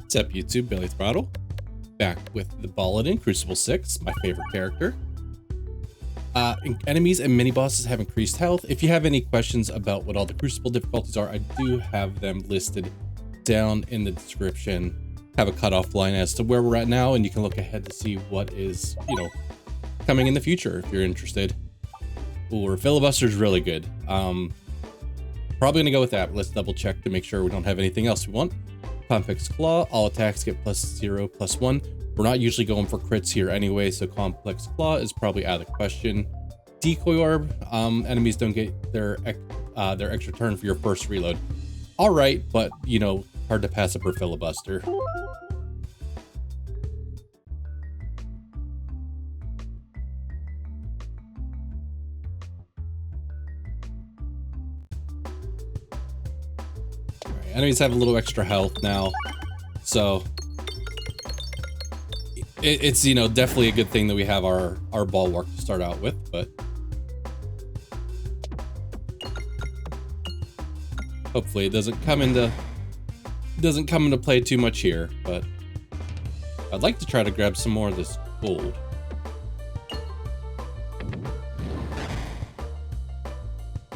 What's up, YouTube? Billy Throttle, back with the Balladin Crucible 6, my favorite character. Enemies and mini-bosses have increased health. If you have any questions about what all the Crucible difficulties are, I do have them listed down in the description. Have a cutoff line as to where we're at now, and you can look ahead to see what is, coming in the future if you're interested. Or Filibuster's really good. Probably gonna go with that. Let's double check to make sure we don't have anything else we want. Complex Claw, all attacks get +0/+1. We're not usually going for crits here anyway, so Complex Claw is probably out of the question. Decoy Orb, enemies don't get their extra turn for your first reload. All right, but hard to pass up for Filibuster. Enemies have a little extra health now, so it's definitely a good thing that we have our bulwark to start out with, but hopefully it doesn't come into play too much here. But I'd like to try to grab some more of this gold.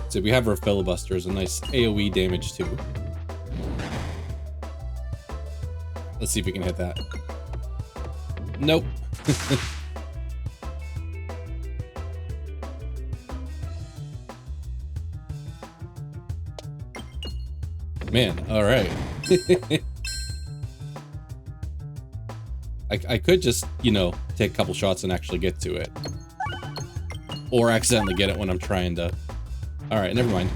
So we have our Filibuster as a nice AoE damage too. Let's see if we can hit that. Nope. Man, all right. I could just, take a couple shots and actually get to it. Or accidentally get it when I'm trying to. All right, never mind.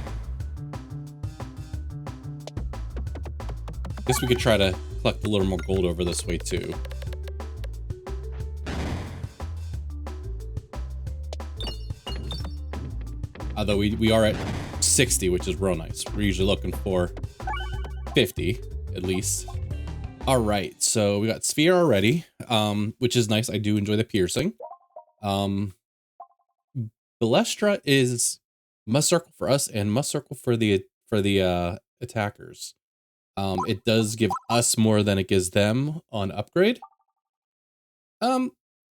Guess we could try to collect a little more gold over this way too. Although we are at 60, which is real nice. We're usually looking for 50 at least. All right, so we got Sphere already, which is nice. I do enjoy the piercing. Balestra is must circle for us and must circle for the attackers. It does give us more than it gives them on upgrade. I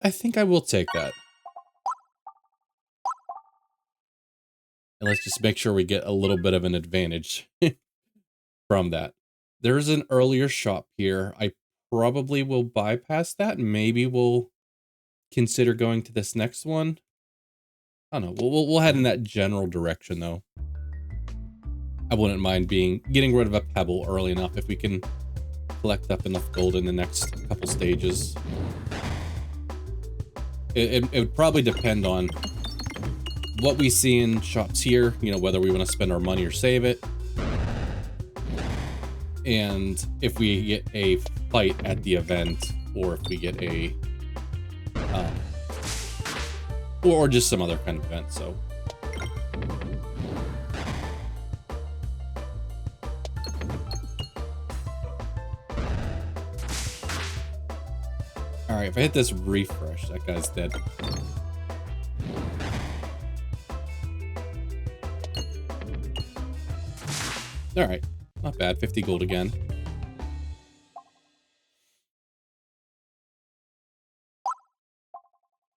think I will take that. And let's just make sure we get a little bit of an advantage from that. There's an earlier shop here. I probably will bypass that. Maybe we'll consider going to this next one. I don't know. We'll head in that general direction though. I wouldn't mind getting rid of a Pebble early enough if we can collect up enough gold in the next couple stages. It would probably depend on what we see in shops here, whether we want to spend our money or save it. And if we get a fight at the event, or if we get a or just some other kind of event, so. All right, if I hit this refresh, that guy's dead. All right, not bad. 50 gold again.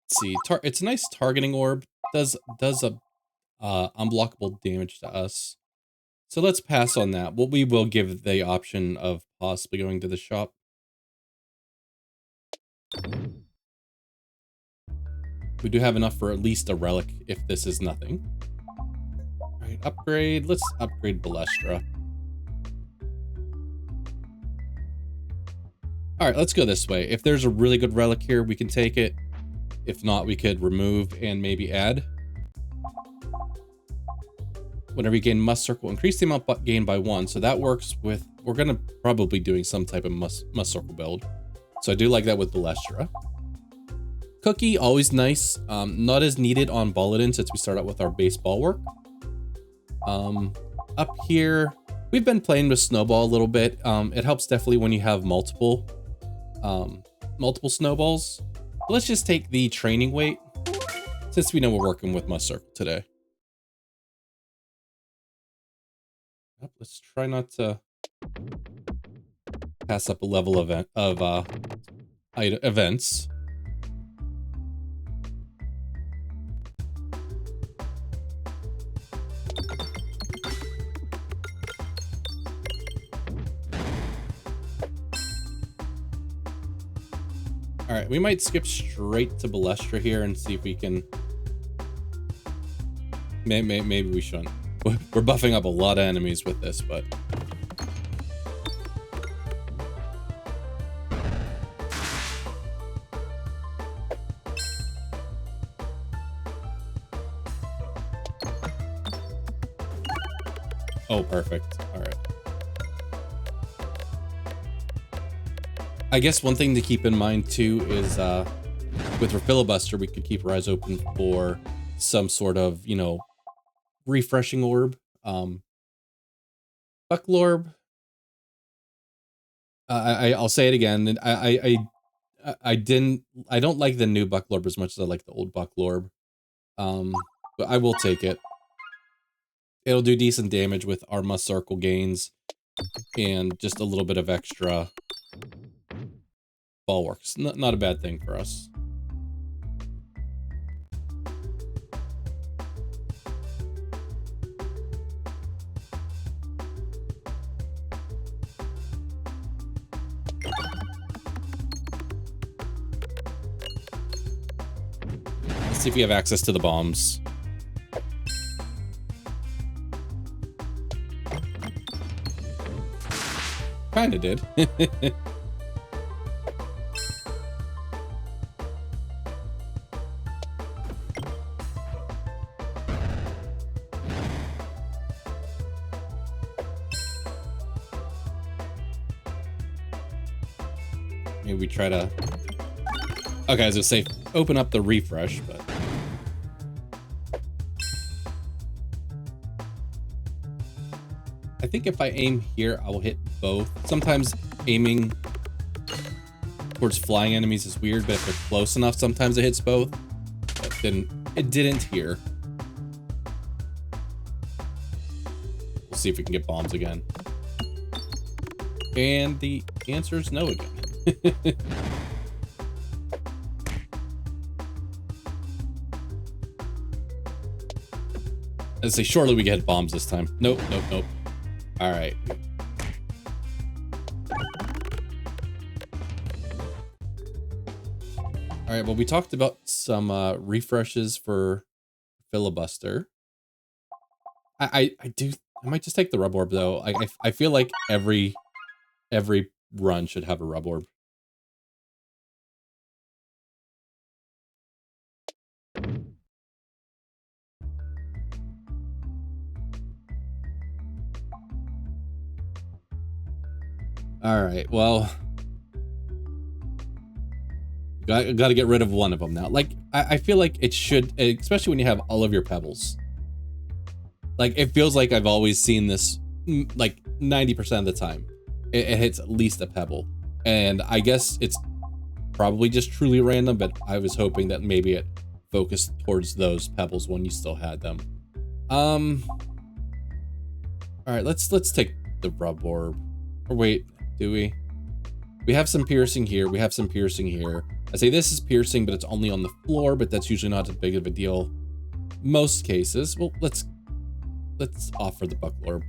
Let's see. It's a nice targeting orb. Does a unblockable damage to us. So let's pass on that. We will give the option of possibly going to the shop. We do have enough for at least a relic if this is nothing. All right, upgrade. Let's upgrade Balestra. All right, let's go this way. If there's a really good relic here, we can take it. If not, we could remove and maybe add. Whenever you gain must circle, increase the amount gained by 1. So that works with, we're gonna probably doing some type of must circle build. So I do like that with Balestra. Cookie, always nice. Not as needed on Balladin since we start out with our base bulwark. Up here, we've been playing with Snowball a little bit. It helps definitely when you have multiple snowballs. Let's just take the training weight since we know we're working with must circle today. Let's try not to pass up a level of events. All right, we might skip straight to Balestra here and see if we can. Maybe we shouldn't. We're buffing up a lot of enemies with this, but. Oh, perfect. All right. I guess one thing to keep in mind too is with our filibuster, we could keep our eyes open for some sort of, you know, refreshing orb. Bucklorb. I'll say it again. I don't like the new Bucklorb as much as I like the old Bucklorb. But I will take it. It'll do decent damage with Arma Circle gains and just a little bit of extra bulwarks. Not a bad thing for us. Let's see if we have access to the bombs. Kinda did. Maybe we try to... Okay, I was gonna say, open up the refresh, but... I think if I aim here, I will hit both. Sometimes aiming towards flying enemies is weird, but if they're close enough, sometimes it hits both. But then it didn't here. We'll see if we can get bombs again. And the answer is no again. I'd say surely we get bombs this time. Nope, nope, nope. All right. All right, well, we talked about some refreshes for filibuster. I might just take the rub orb though. I feel like every run should have a rub orb. All right, well, got to get rid of one of them now. Like, I feel like it should, especially when you have all of your pebbles. Like, it feels like I've always seen this, like, 90% of the time. It hits at least a pebble. And I guess it's probably just truly random, but I was hoping that maybe it focused towards those pebbles when you still had them. All right, let's take the rub orb. Or wait, do we? We have some piercing here. We have some piercing here. I say this is piercing, but it's only on the floor, but that's usually not as big of a deal. Most cases. Well, let's offer the Bucklorb.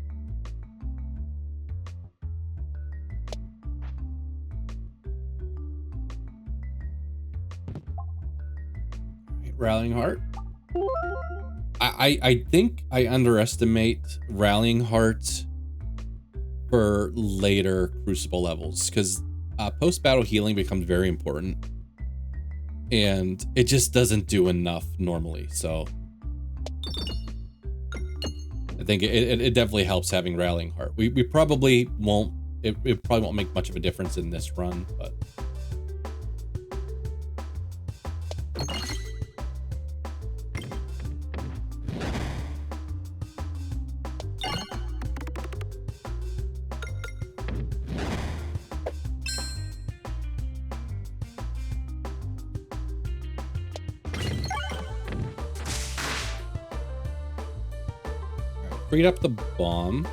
Right, Rallying Heart. I think I underestimate Rallying Heart for later Cruciball levels, because post-battle healing becomes very important. And it just doesn't do enough normally, so... I think it definitely helps having Rallying Heart. We probably won't... It probably won't make much of a difference in this run, but... Freed up the bomb.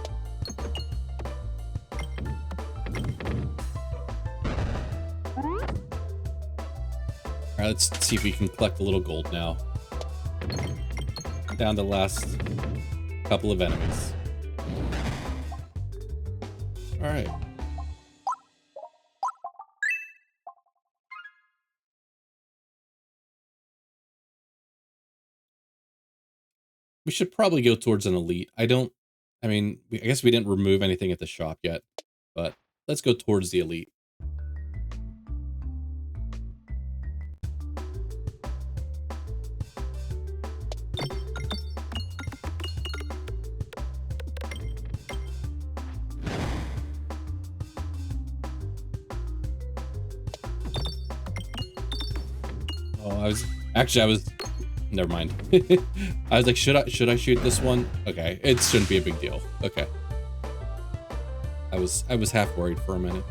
All right, let's see if we can collect a little gold now. Down to the last couple of enemies. All right. We should probably go towards an elite. I mean, I guess we didn't remove anything at the shop yet, but let's go towards the elite. Oh, I was never mind. I was like, should I shoot this one? Okay, it shouldn't be a big deal. Okay. I was half worried for a minute.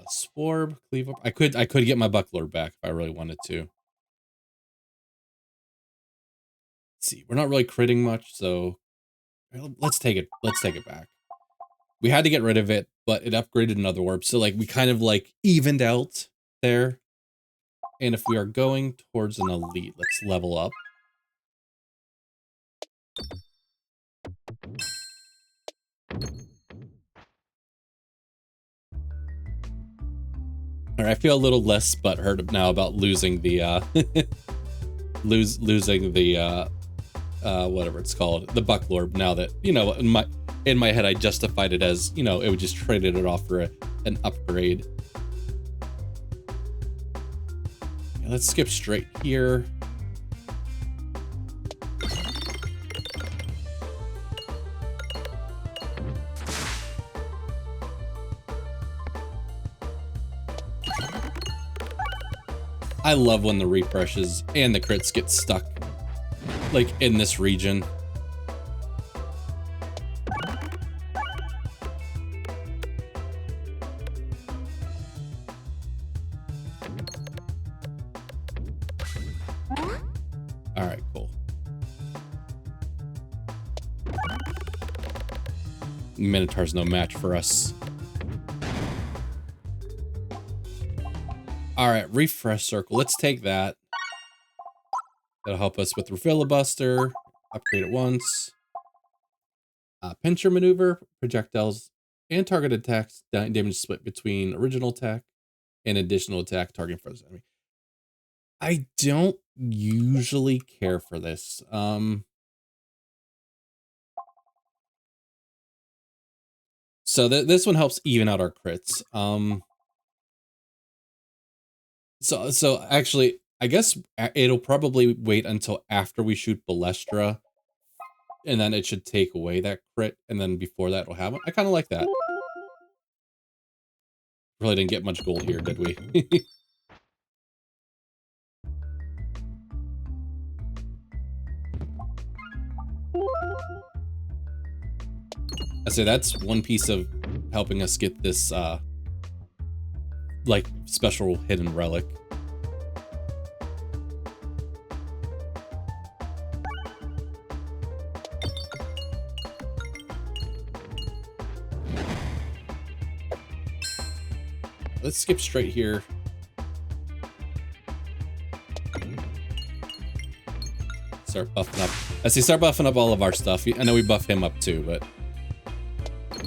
Swarb, cleave up. I could get my buckler back if I really wanted to. Let's see, we're not really critting much, so let's take it back. We had to get rid of it, but it upgraded another orb, so like we kind of like evened out there. And if we are going towards an elite, let's level up. All right, I feel a little less butthurt now about losing the losing the whatever it's called, the bucklorb. Now that, you know, in my head I justified it as, you know, it would just traded it off for an upgrade. Yeah, let's skip straight here. I love when the refreshes and the crits get stuck, like, in this region. All right, cool. Minotaur's no match for us. All right, refresh circle. Let's take that. That'll help us with Filibuster. Upgrade it once. Pincher maneuver, projectiles, and target attacks damage split between original attack and additional attack targeting for this enemy. I don't usually care for this. So this one helps even out our crits. So actually, I guess it'll probably wait until after we shoot Balestra, and then it should take away that crit, and then before that we'll have it. I kind of like that. Really didn't get much gold here, did we? I say that's one piece of helping us get this like special hidden relic. Let's skip straight here. Start buffing up. I say start buffing up all of our stuff. I know we buff him up too, but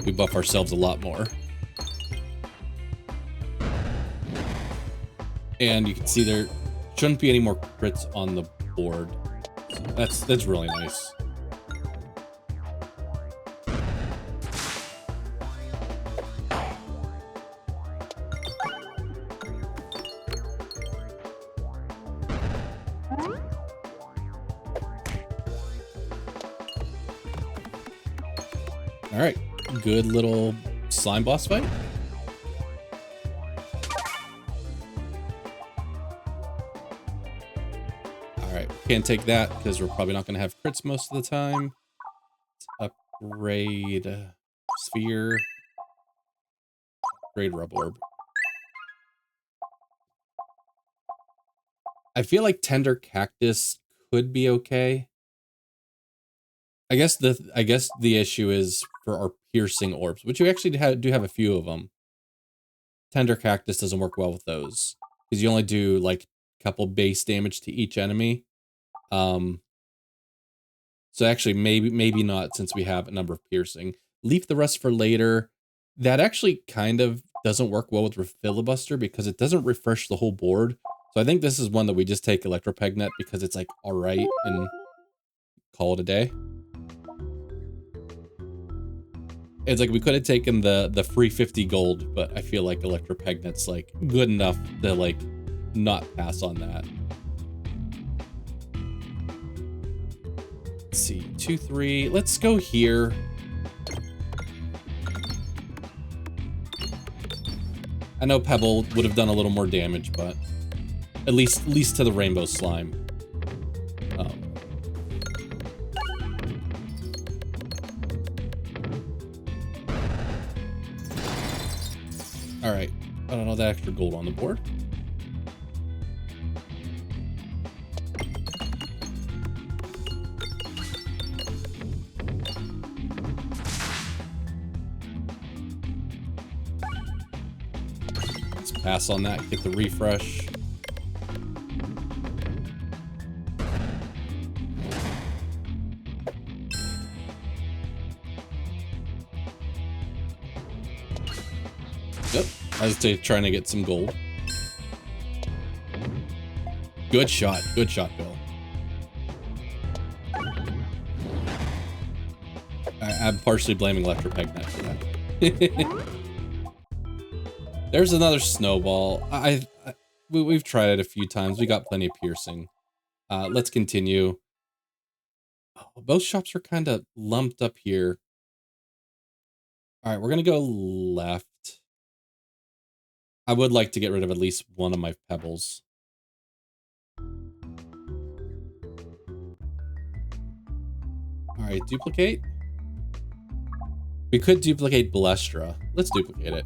we buff ourselves a lot more. And you can see there shouldn't be any more crits on the board. So that's really nice. All right, good little slime boss fight. All right, can't take that because we're probably not going to have crits most of the time. Let's upgrade sphere, upgrade rub orb. I feel like tender cactus could be okay. I guess the issue is for our piercing orbs, which you actually do have a few of them. Tender Cactus doesn't work well with those because you only do like a couple base damage to each enemy. So actually, maybe not, since we have a number of piercing. Leave the rest for later. That actually kind of doesn't work well with Filibuster because it doesn't refresh the whole board. So I think this is one that we just take Electropegnet because it's like all right and call it a day. It's like we could have taken the free 50 gold, but I feel like Electropegnet's like good enough to like not pass on that. Let's see, 2, 3. Let's go here. I know Pebble would have done a little more damage, but at least to the rainbow slime. All right, I don't know, that extra gold on the board. Let's pass on that, get the refresh. Yep, I was trying to get some gold. Good shot, Bill. I'm partially blaming Electropegnet for that. There's another snowball. We've tried it a few times. We got plenty of piercing. Let's continue. Oh, both shops are kind of lumped up here. All right, we're gonna go left. I would like to get rid of at least one of my Pebballs. All right, duplicate. We could duplicate Balestra. Let's duplicate it.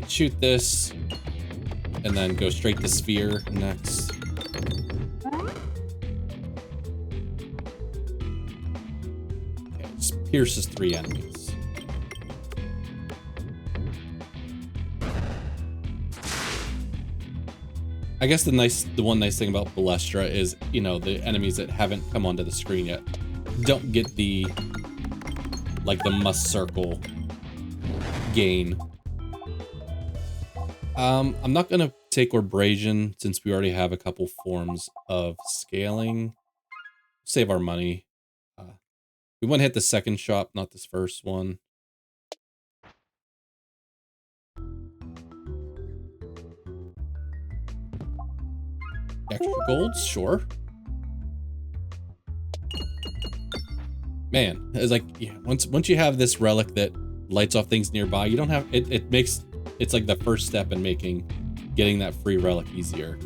Shoot this, and then go straight to Sphere next. Okay, just pierces 3 enemies. I guess the one nice thing about Balestra is, you know, the enemies that haven't come onto the screen yet don't get the, like, the must circle gain. I'm not gonna take Orbrasion since we already have a couple forms of scaling. Save our money. We want to hit the second shop, not this first one. Extra golds, sure. Man, it's like, yeah, once you have this relic that lights off things nearby, you don't have it makes. It's like the first step in getting that free relic easier.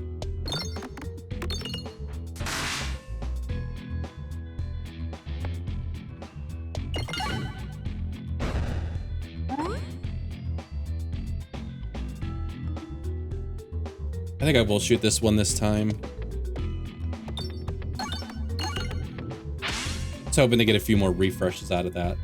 I think I will shoot this one this time. I was hoping to get a few more refreshes out of that.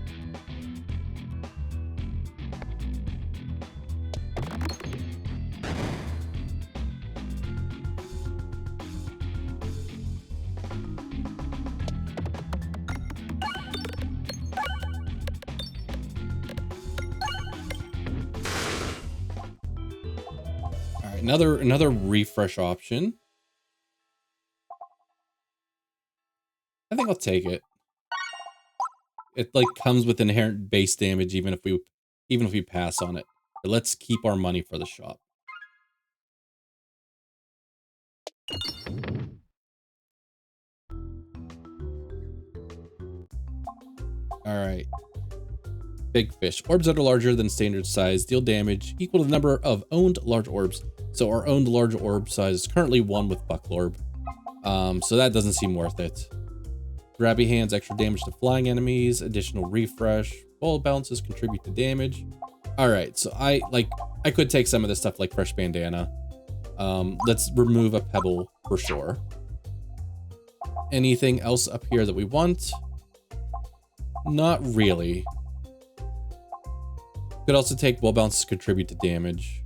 Another refresh option. I think I'll take it. It like comes with inherent base damage even if we pass on it. But let's keep our money for the shop. All right. Big fish. Orbs that are larger than standard size deal damage equal to the number of owned large orbs. So our owned large orb size is currently 1 with Bucklorb. So that doesn't seem worth it. Grabby hands, extra damage to flying enemies, additional refresh. Ball bounces contribute to damage. All right, so I could take some of this stuff like fresh bandana. Let's remove a pebble for sure. Anything else up here that we want? Not really. Could also take wall bounces contribute to damage.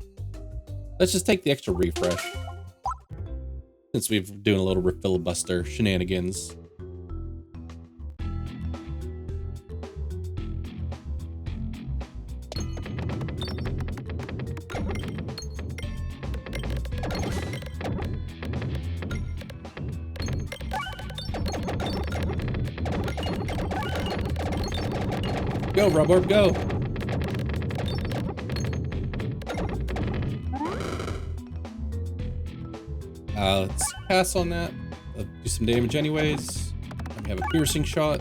Let's just take the extra refresh, since we've doing a little filibuster shenanigans. Go, Rubborb, go! Let's pass on that. Do some damage anyways. We have a piercing shot.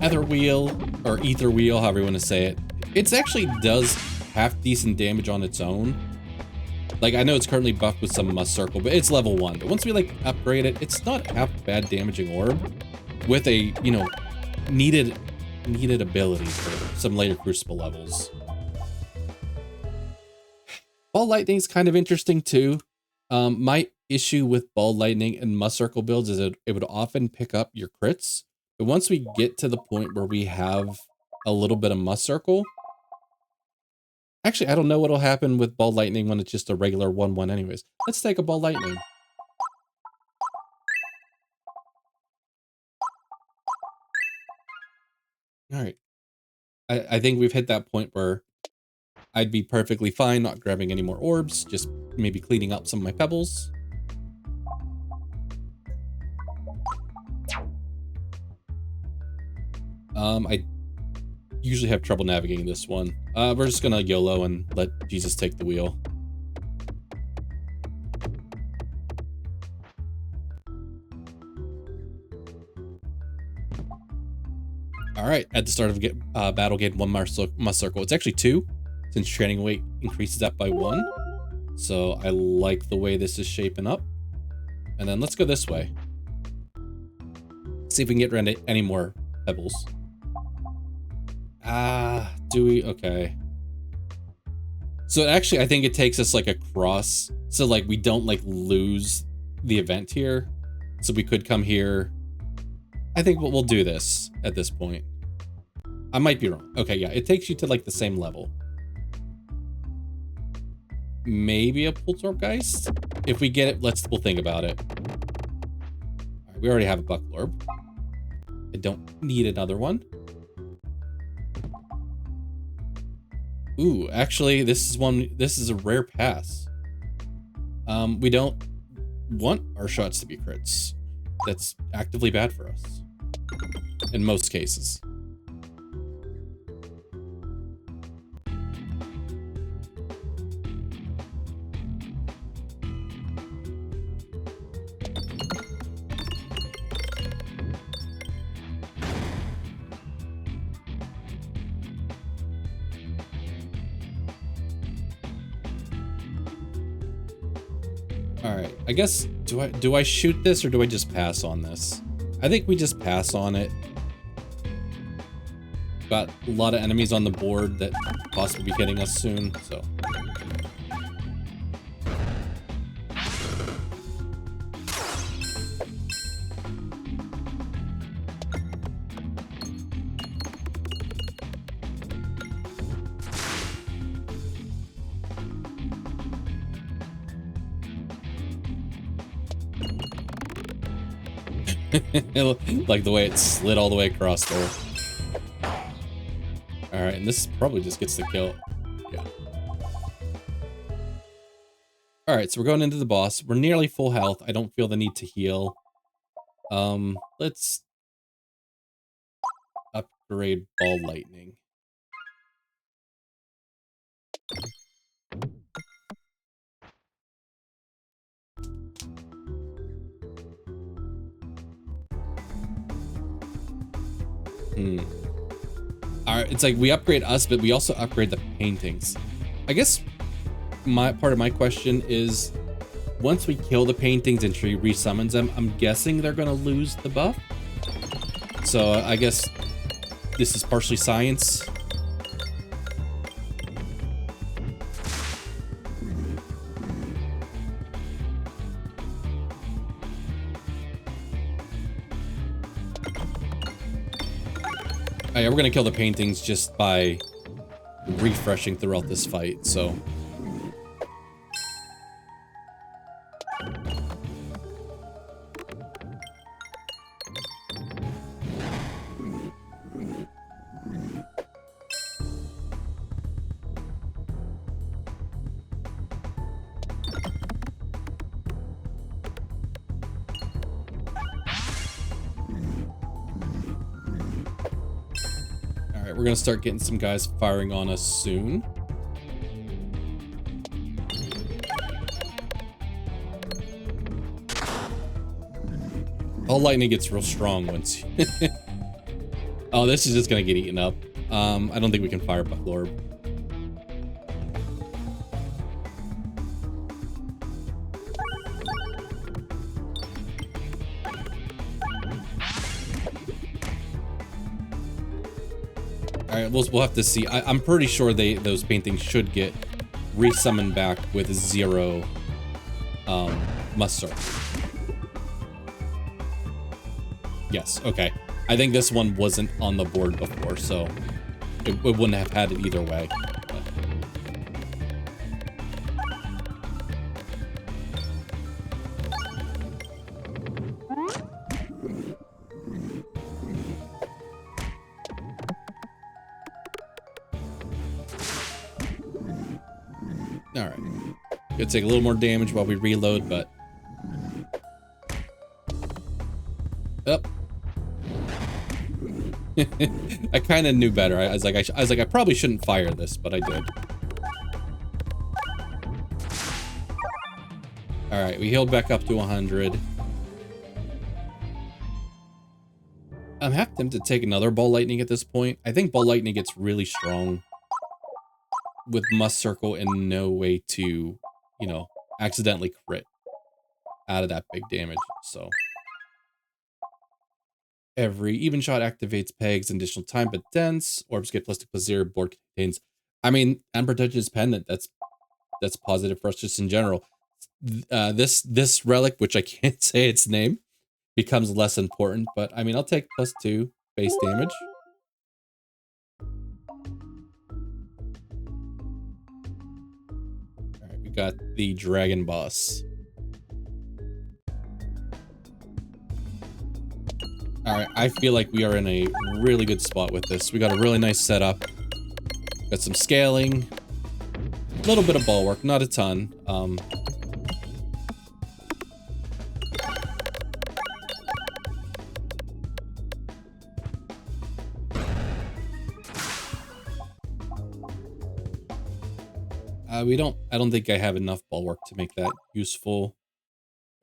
Ether wheel, or ether wheel, however you want to say it. It actually does half decent damage on its own. Like, I know it's currently buffed with some must circle, but it's level 1. But once we like upgrade it, it's not half bad damaging orb with a, you know, needed ability for some later Crucible levels. Ball lightning is kind of interesting too. My issue with ball lightning and must circle builds is that it would often pick up your crits. But once we get to the point where we have a little bit of must circle, actually, I don't know what'll happen with ball lightning when it's just a regular 1/1 anyways. Let's take a ball lightning. All right. I think we've hit that point where I'd be perfectly fine not grabbing any more orbs, just maybe cleaning up some of my pebbles. I usually have trouble navigating this one. We're just gonna YOLO and let Jesus take the wheel. All right, at the start of battle, gain 1 must circle. It's actually 2, since training weight increases that by 1. So I like the way this is shaping up. And then let's go this way. See if we can get rid of any more pebbles. Do we? Okay. So actually, I think it takes us like across. So like we don't like lose the event here. So we could come here. I think we'll do this at this point. I might be wrong. Okay, yeah, it takes you to like the same level. Maybe a Poltergeist? If we get it, we'll think about it. All right, we already have a Buckle Orb. I don't need another one. Ooh, actually, this is a rare pass. We don't want our shots to be crits. That's actively bad for us. In most cases. All right, I guess, do I shoot this or do I just pass on this? I think we just pass on it. Got a lot of enemies on the board that possibly be hitting us soon, so. Like the way it slid all the way across there. All right, and this probably just gets the kill. Yeah. All right, so we're going into the boss. We're nearly full health. I don't feel the need to heal. Let's upgrade Ball Lightning. Hmm. It's like we upgrade us, but we also upgrade the paintings. I guess part of my question is, once we kill the paintings and she resummons them, I'm guessing they're gonna lose the buff. So I guess this is partially science. Oh, yeah, we're gonna kill the paintings just by refreshing throughout this fight, so. We're gonna start getting some guys firing on us soon. All lightning gets real strong once. Oh, this is just gonna get eaten up. I don't think we can fire Buff Orb. Alright, we'll have to see. I'm pretty sure those paintings should get resummoned back with 0 must circle. Yes, okay. I think this one wasn't on the board before, so it wouldn't have had it either way. Alright. Gonna take a little more damage while we reload, but... Up. I kind of knew better. I was like, I probably shouldn't fire this, but I did. Alright, we healed back up to 100. I'm half tempted to take another Ball Lightning at this point. I think Ball Lightning gets really strong with Must Circle and no way to, you know, accidentally crit out of that big damage, so. Every even shot activates pegs an additional time, but dense. Orbs get +2 +0. Board contains. I mean, Unprotected Pendant. That's positive for us just in general. This relic, which I can't say its name, becomes less important. But I mean, I'll take +2 base damage. All right, we got the Dragon Boss. Alright, I feel like we are in a really good spot with this. We got a really nice setup. Got some scaling. A little bit of bulwark, not a ton. I don't think I have enough bulwark to make that useful.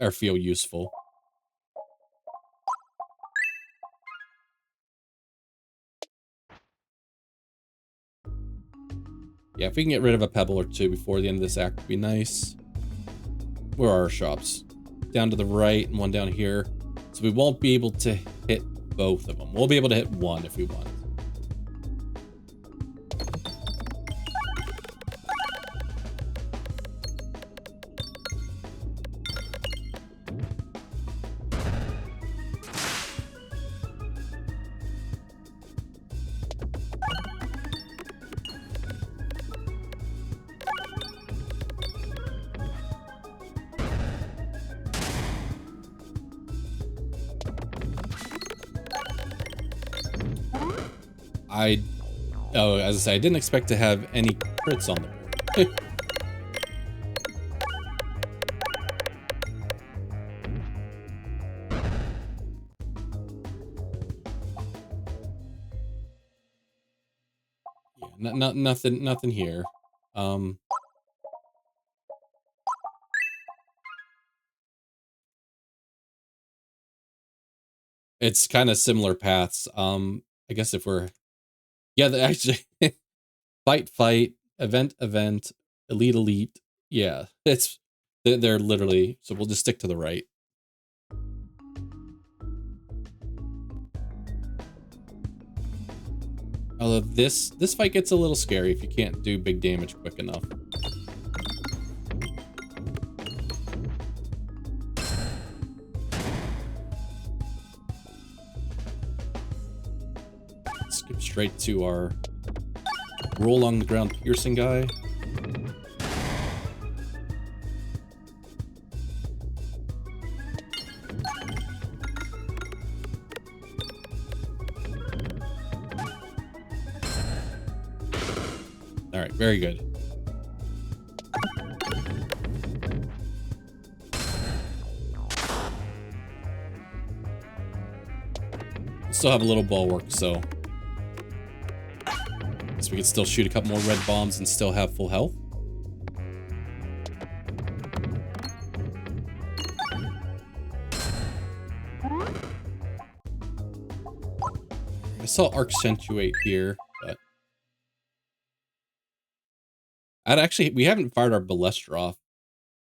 Or feel useful. Yeah, if we can get rid of a pebble or two before the end of this act would be nice. Where are our shops? Down to the right and one down here. So we won't be able to hit both of them. We'll be able to hit one if we want. Oh, as I say, I didn't expect to have any crits on the board. Yeah, nothing here. It's kind of similar paths. I guess if we're, yeah, actually, fight, event, elite. Yeah, they're literally, so we'll just stick to the right. Although this fight gets a little scary if you can't do big damage quick enough. Skip straight to our roll along the ground piercing guy. All right, very good. Still have a little bulwark, so guess we could still shoot a couple more red bombs and still have full health. I saw accentuate here, but we haven't fired our Ballestra off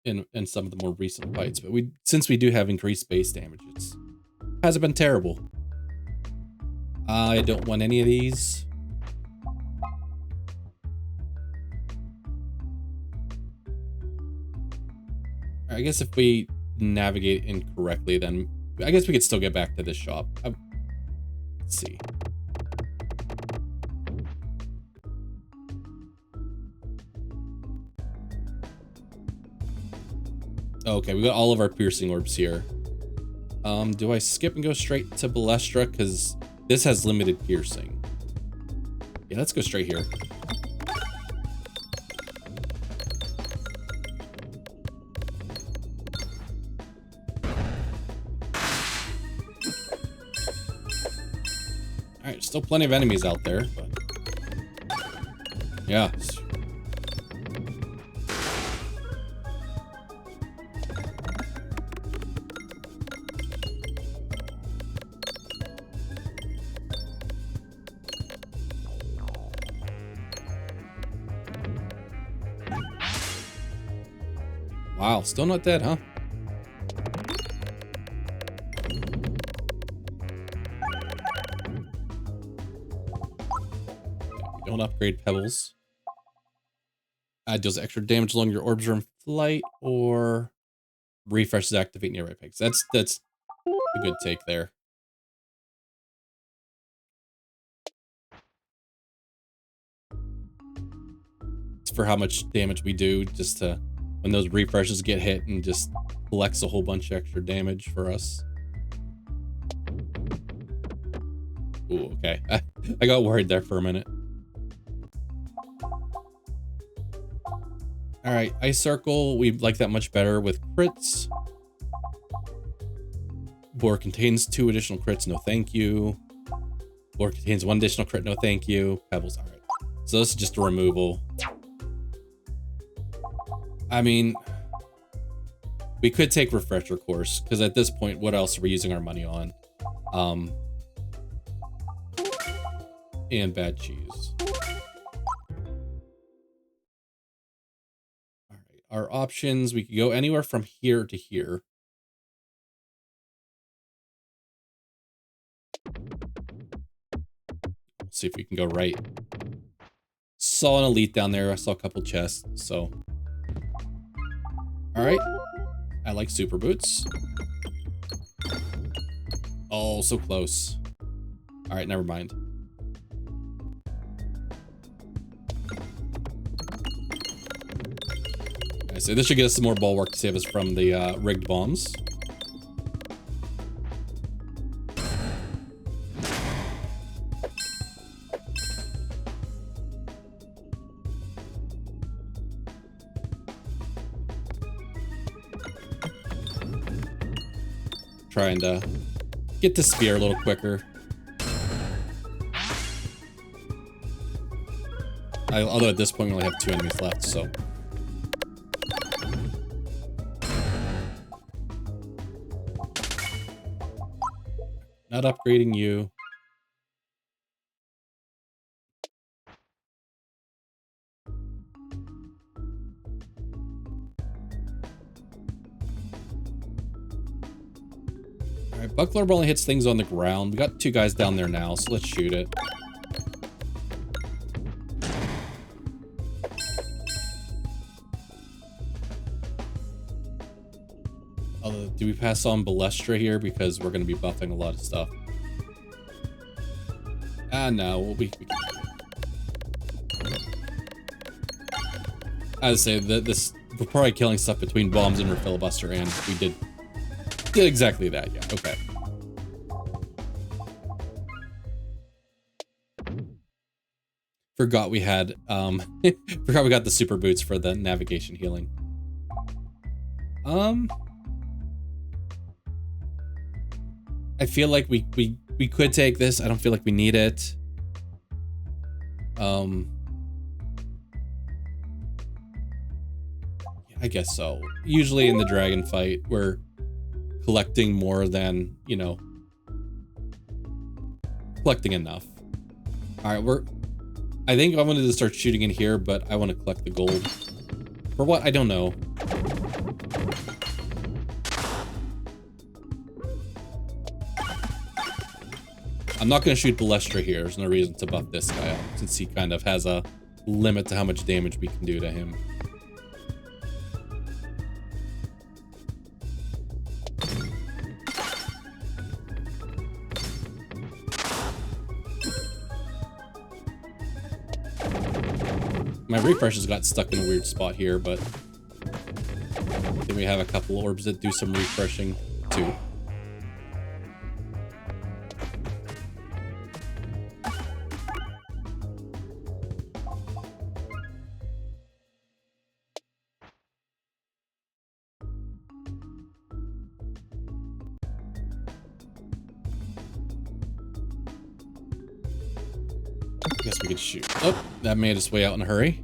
in some of the more recent fights, but since we do have increased base damage, it hasn't been terrible. I don't want any of these. I guess if we navigate incorrectly, then I guess we could still get back to this shop. Let's see. Okay, we got all of our piercing orbs here. Do I skip and go straight to Ballestra? Because this has limited piercing. Yeah, let's go straight here. Alright, still plenty of enemies out there, but yeah. Wow, still not dead, huh? Don't upgrade Pebballs. Deals extra damage along your orbs are in flight, or refreshes activate nearby pegs. That's a good take there. It's for how much damage we do, just to when those refreshes get hit and just collects a whole bunch of extra damage for us. Ooh, okay. I got worried there for a minute. All right, Ice Circle, we like that much better with crits. Bore contains 2 additional crits, no thank you. Bore contains 1 additional crit, no thank you. Pebbles, all right. So this is just a removal. I mean, we could take Refresher Course, because at this point, what else are we using our money on? And Bad Cheese. All right, our options, we could go anywhere from here to here. Let's see if we can go right. Saw an elite down there. I saw a couple chests, so. All right. I like super boots. Oh, so close. All right, never mind. Okay, so this should get us some more bulwark to save us from the rigged bombs. Trying to get to spear a little quicker. Although at this point we only have 2 enemies left, so. Not upgrading you. Alright, Bucklorb only hits things on the ground. We got 2 guys down there now, so let's shoot it. Do we pass on Balestra here because we're going to be buffing a lot of stuff? No, we I would say that we're probably killing stuff between bombs and filibuster, and we did exactly that. Yeah, okay. Forgot we had forgot we got the super boots for the navigation healing. I feel like we could take this. I don't feel like we need it. Yeah, I guess so. Usually in the dragon fight, we're collecting more than, you know, collecting enough. All right, I think I wanted to start shooting in here, but I want to collect the gold. For what? I don't know. I'm not going to shoot Balestra here. There's no reason to buff this guy up, since he kind of has a limit to how much damage we can do to him. My refreshes got stuck in a weird spot here, but then we have a couple orbs that do some refreshing too. I guess we could shoot. Oh, that made us way out in a hurry.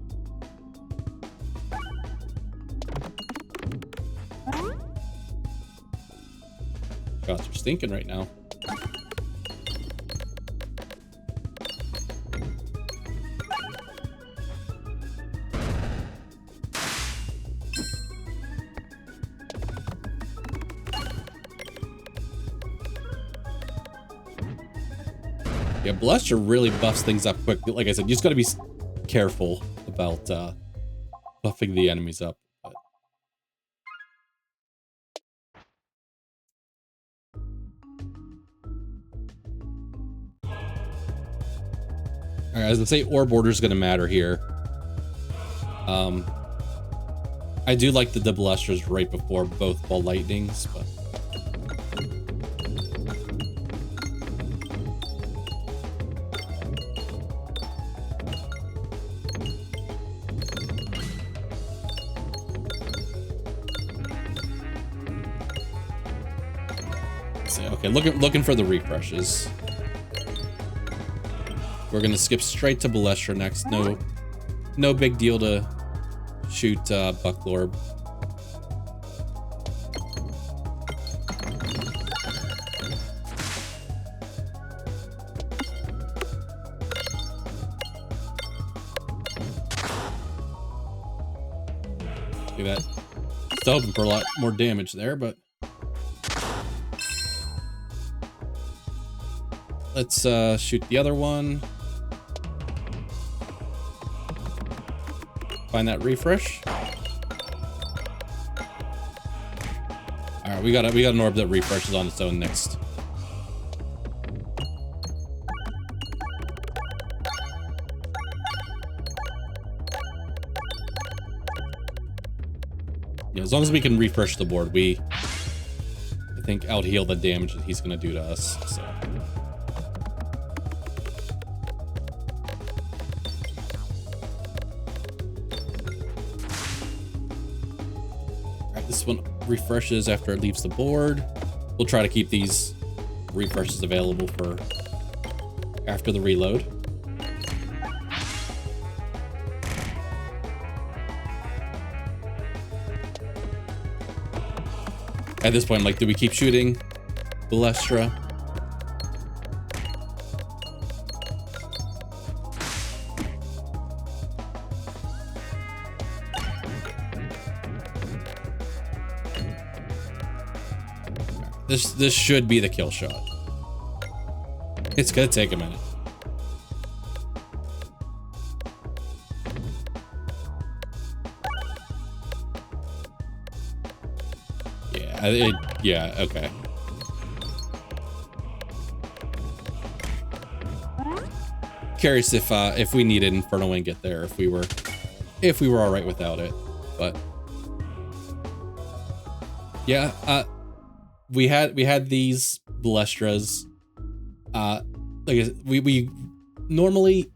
Shots are stinking right now. Yeah, Balestra really buffs things up quick. Like I said, you just gotta be careful about buffing the enemies up. But... Alright, as I say, orb order is gonna matter here. I do like the Balestras right before both ball lightnings, but okay, looking for the refreshes. We're gonna skip straight to Balestra next. No big deal to shoot Bucklorb. See that? Still hoping for a lot more damage there, but let's shoot the other one. Find that refresh. All right, we got an orb that refreshes on its own next. Yeah, as long as we can refresh the board, I think out heal the damage that he's gonna do to us. So. This one refreshes after it leaves the board. We'll try to keep these refreshes available for after the reload. At this point, I'm like, do we keep shooting Balestra? I This should be the kill shot. It's gonna take a minute. Yeah, okay. Curious if we needed Inferno Wing get there, if we were all right without it, but yeah, we had these Balestras. Like we normally,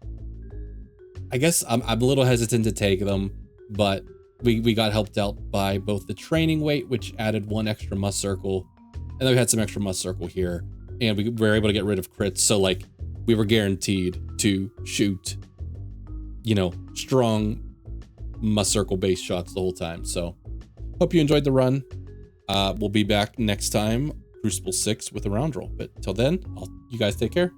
I guess I'm a little hesitant to take them, but we got helped out by both the training weight, which added 1 extra must circle, and then we had some extra must circle here, and we were able to get rid of crits. So like we were guaranteed to shoot, you know, strong must circle base shots the whole time. So hope you enjoyed the run. We'll be back next time, Crucible 6 with a round roll. But till then, you guys take care.